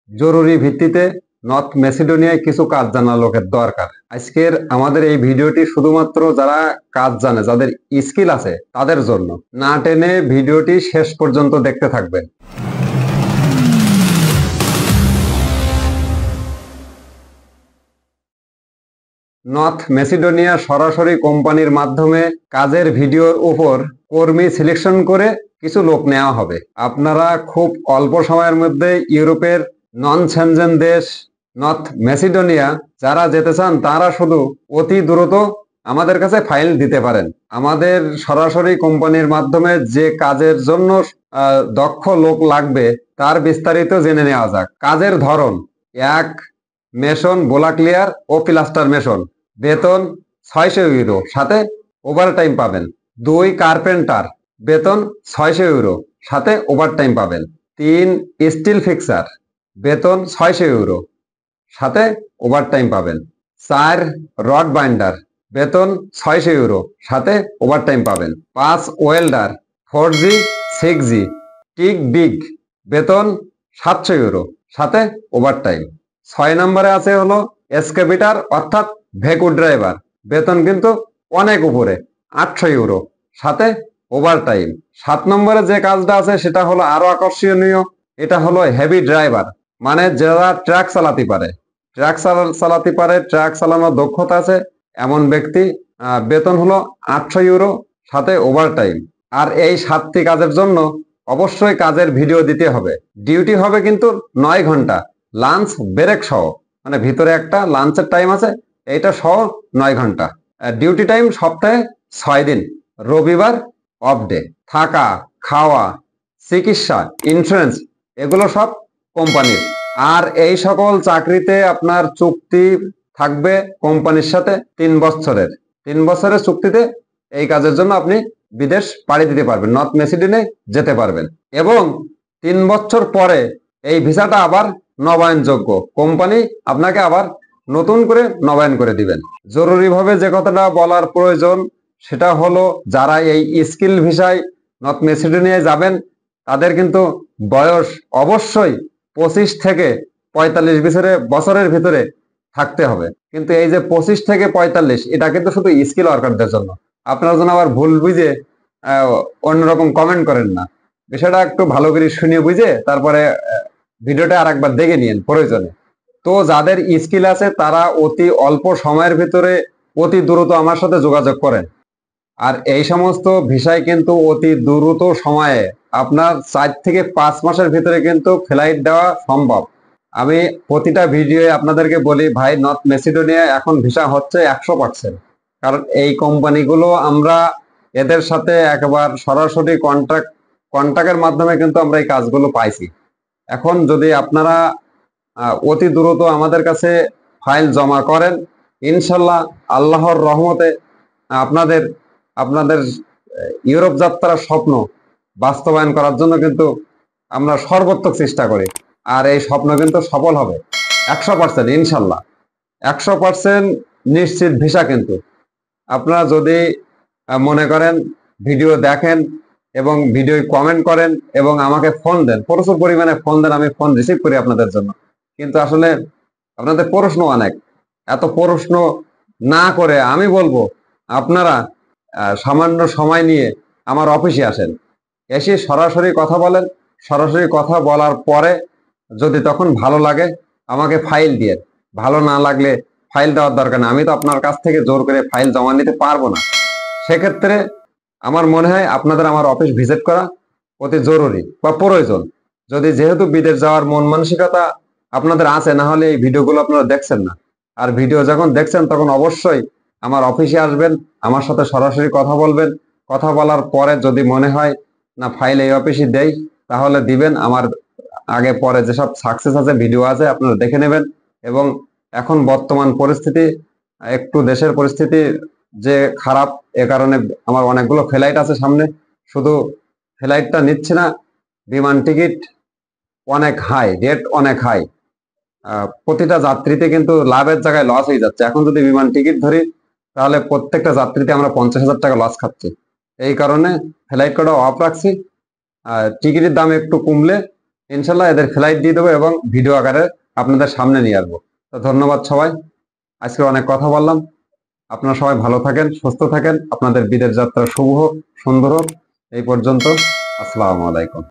জরুরি ভিত্তিতে নর্থ মেসিডোনিয়ায় কিছু কাজ জানা লোকের দরকার। আজকের আমাদের এই ভিডিওটি শুধুমাত্র যারা কাজ জানে, যাদের স্কিল আছে তাদের জন্য। না টেনে ভিডিওটি শেষ পর্যন্ত দেখতে থাকবেন। নর্থ মেসিডোনিয়া সরাসরি কোম্পানির মাধ্যমে কাজের ভিডিওর উপর কর্মী সিলেকশন করে কিছু লোক নেওয়া হবে। আপনারা খুব অল্প সময়ের মধ্যে ইউরোপের নন সেনজেন দেশ নর্থ মেসিডোনিয়া যারা যেতে চান তারা শুধু অতি দ্রুত আমাদের কাছে ফাইল দিতে পারেন। আমাদের সরাসরি কোম্পানির মাধ্যমে যে কাজের জন্য দক্ষ লোক লাগবে তার বিস্তারিত জেনে নেওয়া যাক। কাজের ধরন: 1 মেশন, বোলা ক্লিয়ার ও প্লাস্টার মেশন, বেতন 600 ইউরো, সাথে ওভারটাইম পাবেন। 2 কার্পেন্টার, বেতন 600 ইউরো, সাথে ওভারটাইম পাবেন। 3 স্টিল ফিক্সার, বেতন 600 ইউরো, সাথে ওভারটাইম পাবেন। 4 রড বাইন্ডার, বেতন 600 ইউরো, সাথে ওভারটাইম পাবেন। 5 welder 4G 6G tick big, বেতন 700 ইউরো, সাথে ওভারটাইম। 6 নম্বরে আছে হলো এসকেভেটর অর্থাৎ ভেকু ড্রাইভার, বেতন কিন্তু অনেক উপরে, 800 ইউরো, সাথে ওভারটাইম। 7 নম্বরে যে কাজটা আছে সেটা হলো আরো আকর্ষণীয়। এটা হলো হেভি ড্রাইভার, মানে যারা ট্রাক চালাতে পারে, ট্রাক চালানোর দক্ষতা আছে এমন ব্যক্তি। বেতন হলো 800 ইউরো, সাথে ওভারটাইম। আর এই 7টি কাজের জন্য অবশ্যই কাজের ভিডিও দিতে হবে। ডিউটি হবে কিন্তু 9 ঘন্টা, লাঞ্চ ব্রেক সহ, মানে ভিতরে একটা লাঞ্চের টাইম আছে, এইটা সহ 9 ঘন্টা। ডিউটি টাইম সপ্তাহে 6 দিন, রবিবার অফ ডে। থাকা, খাওয়া, চিকিৎসা, ইন্স্যুরেন্স এগুলো সব কোম্পানির। আর এই সকল চাকরিতে আপনার চুক্তি থাকবে কোম্পানির সাথে 3 বছরের। 3 বছরের চুক্তিতে এই কাজের জন্য আপনি বিদেশ পাড়ি দিতে পারবেন, নর্থ মেসিডোনিয়ায় যেতে পারবেন। এবং 3 বছর পরে এই ভিসাটা আবার নবায়নযোগ্য, কোম্পানি আপনাকে আবার নতুন করে নবায়ন করে দিবেন। জরুরিভাবে যে কথাটা বলার প্রয়োজন সেটা হলো, যারা এই স্কিল ভিসায় নর্থ মেসিডোনিয়ায় যাবেন তাদের কিন্তু বয়স অবশ্যই 25 থেকে 45 বছরের ভিতরে থাকতে হবে। কিন্তু এই যে 25 থেকে 45, এটা কিন্তু শুধু স্কিল ওয়ার্কারদের জন্য। আপনারা যেন আবার ভুল বুঝে অন্যরকম কমেন্ট করেন না। বিষয়টা একটু ভালো করে শুনে বুঝে তারপরে ভিডিওটা আরেকবার দেখে নিন প্রয়োজনে। তো যাদের স্কিল আছে তারা অতি অল্প সময়ের ভিতরে অতি দ্রুত আমার সাথে যোগাযোগ করেন। আর এই সমস্ত ভিসায় কিন্তু অতি দ্রুত সময়ে আপনার 4 থেকে 5 মাসের ভিতরে কিন্তু ফ্লাইট দেওয়া সম্ভব। আমি প্রতিটা ভিডিওয়ে আপনাদেরকে বলি, ভাই নর্থ মেসিডোনিয়া এখন ভিসা হচ্ছে 100%। কারণ এই কোম্পানিগুলো আমরা এদের সাথে একবার সরাসরি কন্ট্রাক্টের মাধ্যমে কিন্তু আমরা এই কাজগুলো পাইছি। এখন যদি আপনারা অতি দ্রুত আমাদের কাছে ফাইল জমা করেন, ইনশাল্লাহ আল্লাহর রহমতে আপনাদের আপনাদের ইউরোপ যাত্রার স্বপ্ন বাস্তবায়ন করার জন্য কিন্তু আমরা সর্বোত্তক চেষ্টা করি। আর এই স্বপ্ন কিন্তু সফল হবে 100%, ইনশাল্লাহ 100% নিশ্চিত ভিসা। কিন্তু আপনারা যদি মনে করেন, ভিডিও দেখেন এবং ভিডিও কমেন্ট করেন এবং আমাকে ফোন দেন, প্রচুর পরিমাণে ফোন দেন, আমি ফোন রিসিভ করি আপনাদের জন্য। কিন্তু আসলে আপনাদের প্রশ্ন অনেক, এত প্রশ্ন না করে আমি বলবো আপনারা সামান্য সময় নিয়ে আমার অফিসে আসেন, এসে সরাসরি কথা বলেন। সরাসরি কথা বলার পরে যদি তখন ভালো লাগে আমাকে ফাইল দিয়ে, ভালো না লাগলে ফাইল দেওয়ার দরকার নেই। আমি তো আপনার কাছ থেকে জোর করে ফাইল জমা নিতে পারবো না। সেক্ষেত্রে আমার মনে হয় আপনাদের আমার অফিস ভিজিট করা অতি জরুরি বা প্রয়োজন। যদি যেহেতু বিদেশ যাওয়ার মন মানসিকতা আপনাদের আছে, না হলে এই ভিডিওগুলো আপনারা দেখছেন না। আর ভিডিও যখন দেখছেন তখন অবশ্যই আমার অফিসে আসবেন, আমার সাথে সরাসরি কথা বলবেন। কথা বলার পরে যদি মনে হয় না ফাইল এই অফিসে দেই, তাহলে দিবেন। আমার আগে পরে যেসব সাকসেস আছে ভিডিও আছে আপনারা দেখে নেবেন। এবং এখন বর্তমান পরিস্থিতি, একটু দেশের পরিস্থিতি যে খারাপ, এ কারণে আমার অনেকগুলো ফ্লাইট আছে সামনে, শুধু ফ্লাইটটা নিচ্ছে না, বিমান টিকিট অনেক হাই, রেট অনেক হাই। প্রতিটা যাত্রীতে কিন্তু লাভের জায়গায় লস হয়ে যাচ্ছে। এখন যদি বিমান টিকিট ধরি তাহলে প্রত্যেকটা যাত্রীতে আমরা 50,000 টাকা লস খাচ্ছি। এই কারণে ফ্লাইট কটা অফ রাখছি। টিকিটের দাম একটু কমলে ইনশাল্লাহ এদের ফ্লাইট দিয়ে দেবো এবং ভিডিও আকারে আপনাদের সামনে নিয়ে আসবো। তো ধন্যবাদ সবাই, আজকে অনেক কথা বললাম। আপনারা সবাই ভালো থাকেন, সুস্থ থাকেন, আপনাদের বিদেশ যাত্রা শুভ হোক, সুন্দর হোক। এই পর্যন্ত, আসসালামু আলাইকুম।